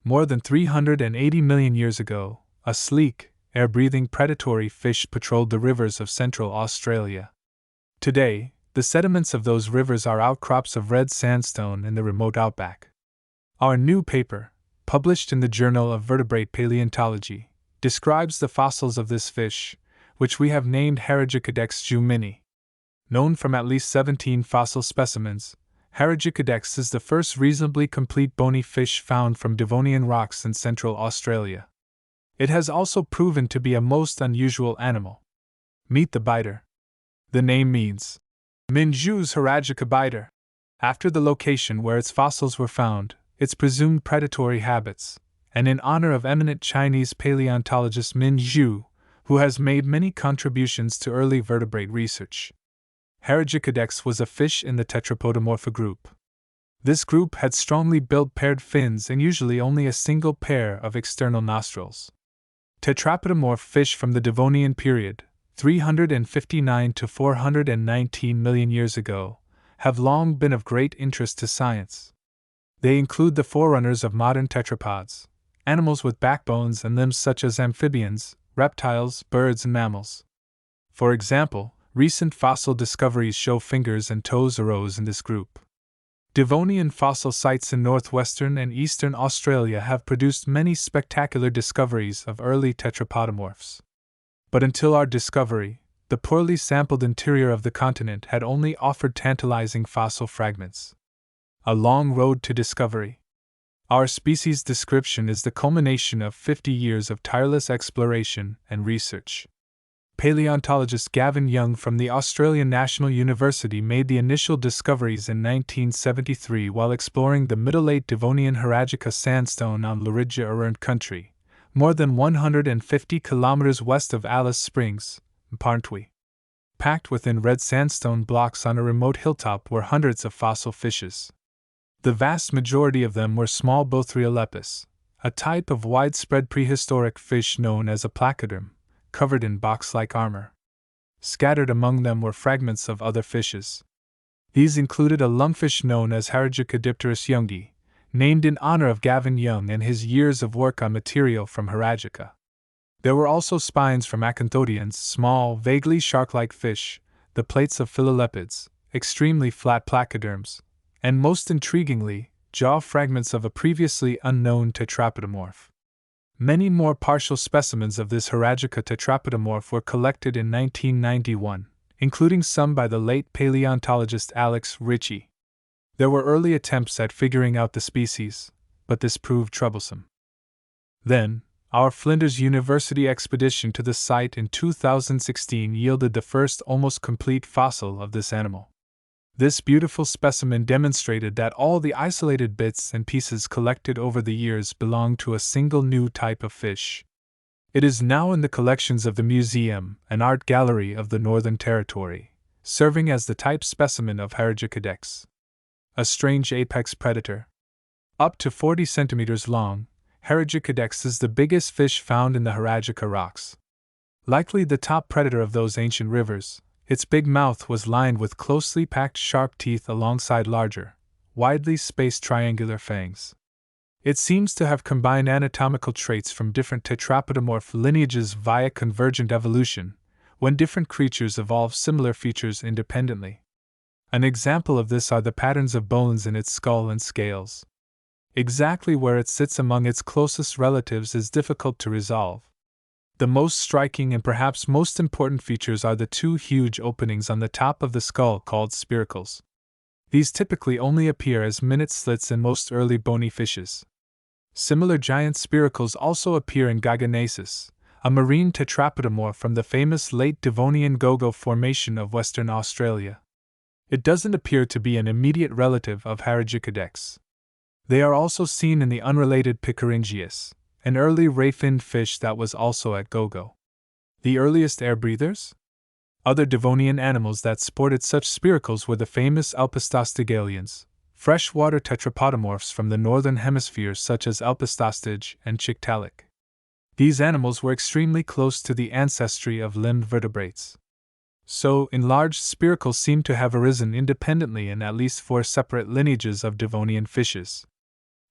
More than 380 million years ago, a sleek, air-breathing predatory fish patrolled the rivers of Central Australia. Today, the sediments of those rivers are outcrops of red sandstone in the remote outback. Our new paper, published in the Journal of Vertebrate Paleontology, describes the fossils of this fish, which we have named Harugicadex jumini. Known from at least 17 fossil specimens, Harugicadex is the first reasonably complete bony fish found from Devonian rocks in Central Australia. It has also proven to be a most unusual animal. Meet the biter. The name means Minju's Harugica biter. After the location where its fossils were found, its presumed predatory habits, and in honor of eminent Chinese paleontologist Min Zhu, who has made many contributions to early vertebrate research. Harugicadex was a fish in the Tetrapodomorpha group. This group had strongly built paired fins and usually only a single pair of external nostrils. Tetrapodomorph fish from the Devonian period, 359 to 419 million years ago, have long been of great interest to science. They include the forerunners of modern tetrapods, animals with backbones and limbs such as amphibians, reptiles, birds, and mammals. For example, recent fossil discoveries show fingers and toes arose in this group. Devonian fossil sites in northwestern and eastern Australia have produced many spectacular discoveries of early tetrapodomorphs. But until our discovery, the poorly sampled interior of the continent had only offered tantalizing fossil fragments. A long road to discovery. Our species description is the culmination of 50 years of tireless exploration and research. Paleontologist Gavin Young from the Australian National University made the initial discoveries in 1973 while exploring the Middle-Late Devonian Harugica sandstone on Luritja-Arrernte country, more than 150 kilometers west of Alice Springs, Parntui. Packed within red sandstone blocks on a remote hilltop were hundreds of fossil fishes. The vast majority of them were small Bothrialepis, a type of widespread prehistoric fish known as a placoderm, covered in box-like armor. Scattered among them were fragments of other fishes. These included a lungfish known as Harugicadipterus youngi, named in honor of Gavin Young and his years of work on material from Harugica. There were also spines from acanthodians, small, vaguely shark-like fish, the plates of philolepids, extremely flat placoderms, and most intriguingly, jaw fragments of a previously unknown tetrapodomorph. Many more partial specimens of this Harugica tetrapodomorph were collected in 1991, including some by the late paleontologist Alex Ritchie. There were early attempts at figuring out the species, but this proved troublesome. Then, our Flinders University expedition to the site in 2016 yielded the first almost complete fossil of this animal. This beautiful specimen demonstrated that all the isolated bits and pieces collected over the years belonged to a single new type of fish. It is now in the collections of the Museum and Art Gallery of the Northern Territory, serving as the type specimen of Harugicadex. A strange apex predator. Up to 40 centimeters long, Harugicadex is the biggest fish found in the Harugica rocks. Likely the top predator of those ancient rivers, its big mouth was lined with closely packed sharp teeth alongside larger, widely spaced triangular fangs. It seems to have combined anatomical traits from different tetrapodomorph lineages via convergent evolution, when different creatures evolve similar features independently. An example of this are the patterns of bones in its skull and scales. Exactly where it sits among its closest relatives is difficult to resolve. The most striking and perhaps most important features are the two huge openings on the top of the skull called spiracles. These typically only appear as minute slits in most early bony fishes. Similar giant spiracles also appear in Gaganaceus, a marine tetrapodomorph from the famous late Devonian Gogo Formation of Western Australia. It doesn't appear to be an immediate relative of Harugicadex. They are also seen in the unrelated Picaringius, an early ray-finned fish that was also at Gogo. The earliest air breathers? Other Devonian animals that sported such spiracles were the famous Elpistostigalians, freshwater tetrapodomorphs from the northern hemisphere such as Elpistostige and Chictalic. These animals were extremely close to the ancestry of limbed vertebrates. So, enlarged spiracles seem to have arisen independently in at least 4 separate lineages of Devonian fishes.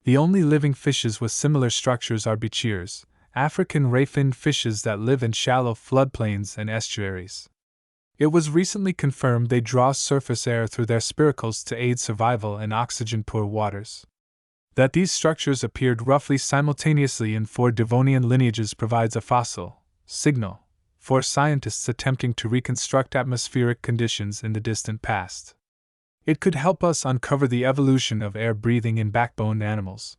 The only living fishes with similar structures are bichirs, African ray-finned fishes that live in shallow floodplains and estuaries. It was recently confirmed they draw surface air through their spiracles to aid survival in oxygen-poor waters. That these structures appeared roughly simultaneously in 4 Devonian lineages provides a fossil signal for scientists attempting to reconstruct atmospheric conditions in the distant past. It could help us uncover the evolution of air breathing in backbone animals.